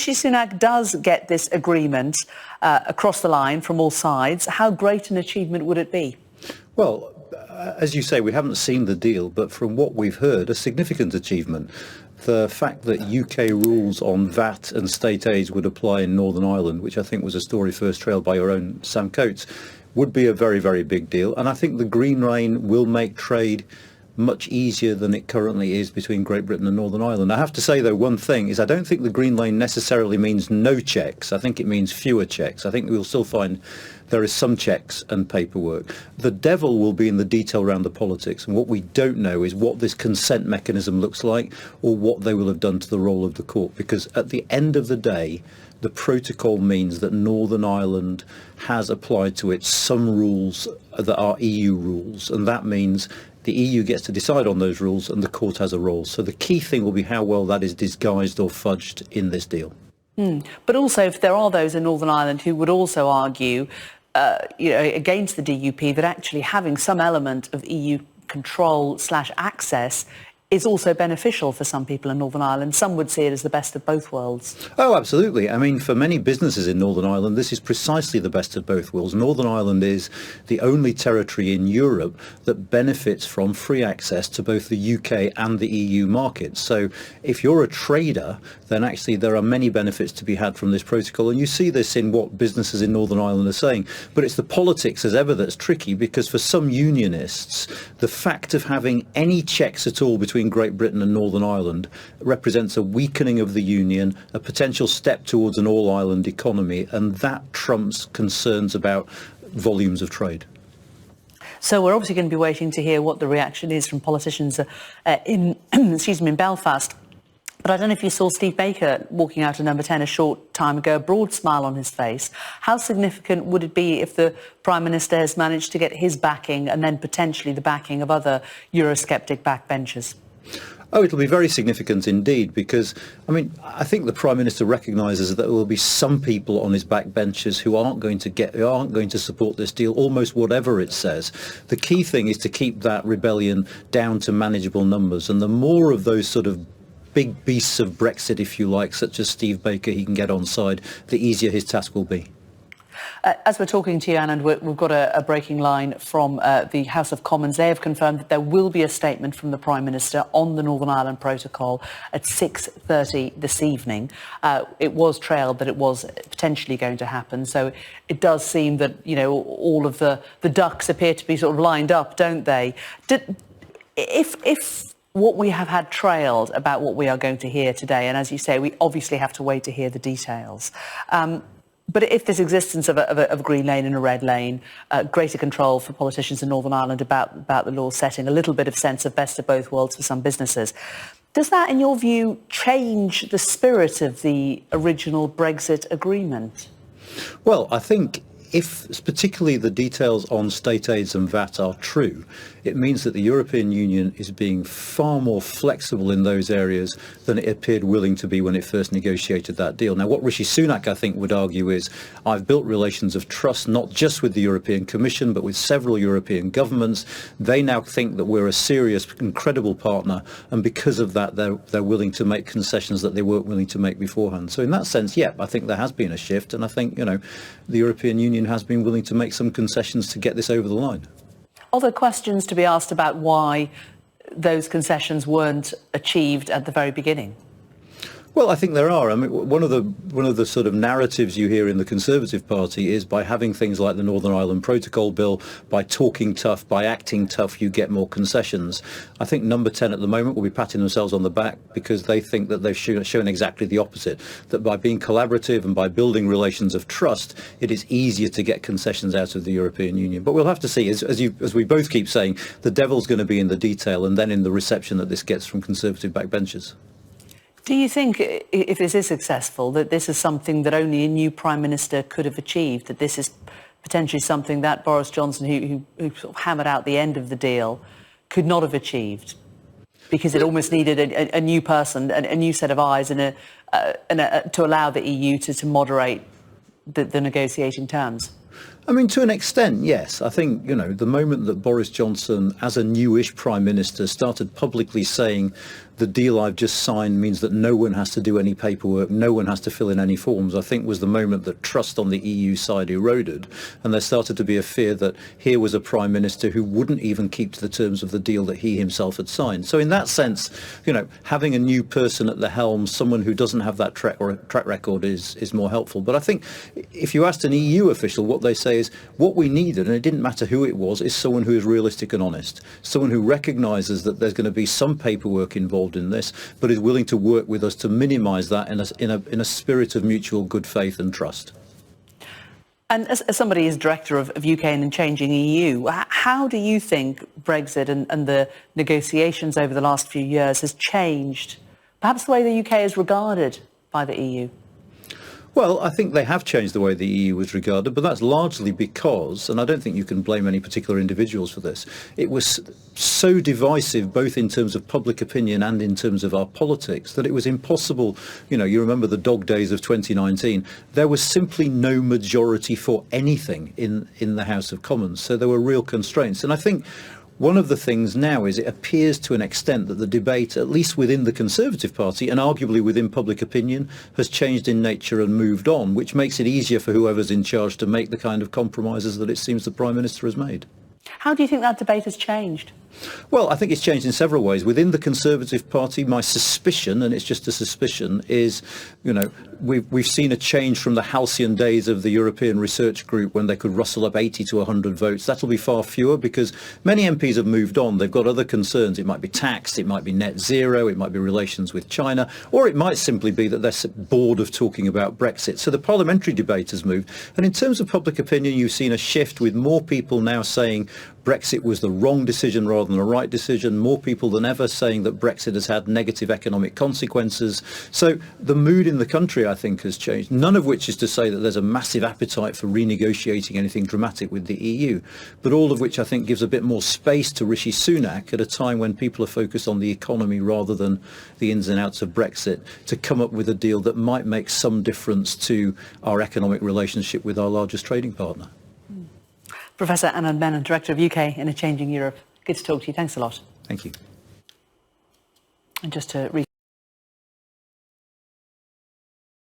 Rishi Sunak does get this agreement across the line from all sides, how great an achievement would it be? Well, as you say, we haven't seen the deal, but from what we've heard, a significant achievement. The fact that UK rules on VAT and state aids would apply in Northern Ireland, which I think was a story first trailed by your own Sam Coates, would be a very, very big deal. And I think the Green Lane will make trade much easier than it currently is between Great Britain and Northern Ireland. I have to say, though, one thing is I don't think the Green Lane necessarily means no checks. I think it means fewer checks. I think we'll still find there is some checks and paperwork. The devil will be in the detail around the politics, and what we don't know is what this consent mechanism looks like or what they will have done to the role of the court, because at the end of the day, the protocol means that Northern Ireland has applied to it some rules that are EU rules, and that means the EU gets to decide on those rules and the court has a role. So the key thing will be how well that is disguised or fudged in this deal. But also, if there are those in Northern Ireland who would also argue against the DUP, that actually having some element of EU control/access is also beneficial for some people in Northern Ireland. Some would see it as the best of both worlds. Oh, absolutely. I mean, for many businesses in Northern Ireland, this is precisely the best of both worlds. Northern Ireland is the only territory in Europe that benefits from free access to both the UK and the EU markets. So if you're a trader, then actually there are many benefits to be had from this protocol. And you see this in what businesses in Northern Ireland are saying. But it's the politics, as ever, that's tricky, because for some unionists, the fact of having any checks at all between Great Britain and Northern Ireland represents a weakening of the union, a potential step towards an all-Ireland economy, and that trumps concerns about volumes of trade. So we're obviously going to be waiting to hear what the reaction is from politicians in Belfast. But I don't know if you saw Steve Baker walking out of Number 10 a short time ago, a broad smile on his face. How significant would it be if the Prime Minister has managed to get his backing and then potentially the backing of other Eurosceptic backbenchers? Oh, it'll be very significant indeed, because, I mean, I think the Prime Minister recognises that there will be some people on his backbenchers who aren't going to support this deal, almost whatever it says. The key thing is to keep that rebellion down to manageable numbers, and the more of those sort of big beasts of Brexit, if you like, such as Steve Baker, he can get on side, the easier his task will be. As we're talking to you, Anand, we've got a breaking line from the House of Commons. They have confirmed that there will be a statement from the Prime Minister on the Northern Ireland Protocol at 6:30 this evening. It was trailed that it was potentially going to happen, so it does seem that, you know, all of the ducks appear to be sort of lined up, don't they? If what we have had trailed about what we are going to hear today, and as you say, we obviously have to wait to hear the details. But if this existence of a green lane and a red lane, greater control for politicians in Northern Ireland about the law setting, a little bit of sense of best of both worlds for some businesses, does that, in your view, change the spirit of the original Brexit agreement? Well, I think if particularly the details on state aids and VAT are true, it means that the European Union is being far more flexible in those areas than it appeared willing to be when it first negotiated that deal. Now, what Rishi Sunak, I think, would argue is, I've built relations of trust not just with the European Commission, but with several European governments. They now think that we're a serious, incredible partner, and because of that, they're willing to make concessions that they weren't willing to make beforehand. So in that sense, yeah, I think there has been a shift, and I think, you know, the European Union has been willing to make some concessions to get this over the line. Are there questions to be asked about why those concessions weren't achieved at the very beginning? Well, I think there are. I mean, one of the sort of narratives you hear in the Conservative Party is by having things like the Northern Ireland Protocol Bill, by talking tough, by acting tough, you get more concessions. I think Number 10 at the moment will be patting themselves on the back because they think that they've shown exactly the opposite, that by being collaborative and by building relations of trust, it is easier to get concessions out of the European Union. But we'll have to see, as we both keep saying, the devil's going to be in the detail and then in the reception that this gets from Conservative backbenchers. Do you think, if this is successful, that this is something that only a new Prime Minister could have achieved, that this is potentially something that Boris Johnson, who sort of hammered out the end of the deal, could not have achieved? Because it almost needed a new person, a new set of eyes, to allow the EU to moderate the negotiating terms. I mean, to an extent, yes. I think, the moment that Boris Johnson, as a newish Prime Minister, started publicly saying the deal I've just signed means that no one has to do any paperwork, no one has to fill in any forms, I think was the moment that trust on the EU side eroded. And there started to be a fear that here was a Prime Minister who wouldn't even keep to the terms of the deal that he himself had signed. So in that sense, having a new person at the helm, someone who doesn't have that track record is more helpful. But I think if you asked an EU official, what they say is what we needed, and it didn't matter who it was, is someone who is realistic and honest, someone who recognises that there's going to be some paperwork involved in this, but is willing to work with us to minimise that in a spirit of mutual good faith and trust. And as somebody who's director of UK and Changing EU, how do you think Brexit and the negotiations over the last few years has changed, perhaps the way the UK is regarded by the EU? Well, I think they have changed the way the EU was regarded, but that's largely because, and I don't think you can blame any particular individuals for this, it was so divisive both in terms of public opinion and in terms of our politics that it was impossible. You remember the dog days of 2019. There was simply no majority for anything in the House of Commons, so there were real constraints. And I think one of the things now is it appears to an extent that the debate, at least within the Conservative Party and arguably within public opinion, has changed in nature and moved on, which makes it easier for whoever's in charge to make the kind of compromises that it seems the Prime Minister has made. How do you think that debate has changed? Well, I think it's changed in several ways. Within the Conservative Party, my suspicion, and it's just a suspicion, is, we've seen a change from the halcyon days of the European Research Group when they could rustle up 80 to 100 votes. That'll be far fewer because many MPs have moved on. They've got other concerns. It might be tax, it might be net zero, it might be relations with China, or it might simply be that they're bored of talking about Brexit. So the parliamentary debate has moved. And in terms of public opinion, you've seen a shift with more people now saying Brexit was the wrong decision rather than a right decision, more people than ever saying that Brexit has had negative economic consequences. So the mood in the country, I think, has changed, none of which is to say that there's a massive appetite for renegotiating anything dramatic with the EU, but all of which I think gives a bit more space to Rishi Sunak at a time when people are focused on the economy rather than the ins and outs of Brexit, to come up with a deal that might make some difference to our economic relationship with our largest trading partner. Professor Anand Menon, Director of UK in a Changing Europe. Good to talk to you. Thanks a lot. Thank you. And just to